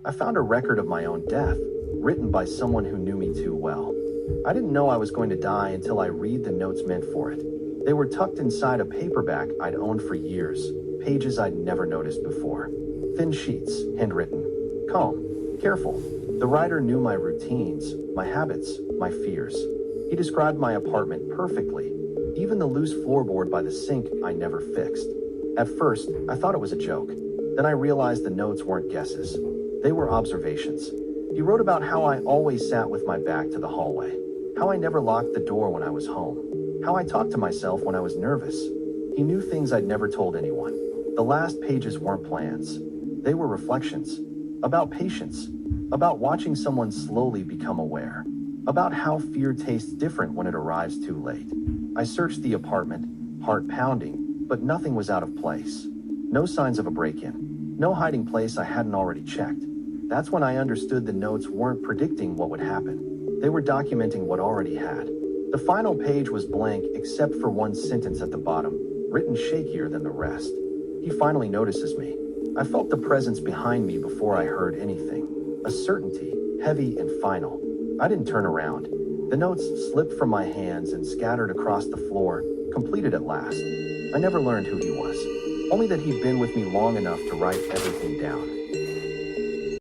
I found a record of my own death, written by someone who knew me too well. I didn't know I was going to die until I read the notes meant for it. They were tucked inside a paperback I'd owned for years, pages I'd never noticed before. Thin sheets, handwritten. Calm, careful. The writer knew my routines, my habits, my fears. He described my apartment perfectly, even the loose floorboard by the sink I never fixed. At first, I thought it was a joke. Then I realized the notes weren't guesses. They were observations. He wrote about how I always sat with my back to the hallway, how I never locked the door when I was home, how I talked to myself when I was nervous. He knew things I'd never told anyone. The last pages weren't plans. They were reflections. About patience. About watching someone slowly become aware. About how fear tastes different when it arrives too late. I searched the apartment, heart pounding, but nothing was out of place. No signs of a break-in. No hiding place I hadn't already checked. That's when I understood the notes weren't predicting what would happen. They were documenting what already had. The final page was blank except for one sentence at the bottom, written shakier than the rest. He finally notices me. I felt the presence behind me before I heard anything. A certainty, heavy and final. I didn't turn around. The notes slipped from my hands and scattered across the floor, completed at last. I never learned who he was, only that he'd been with me long enough to write everything down.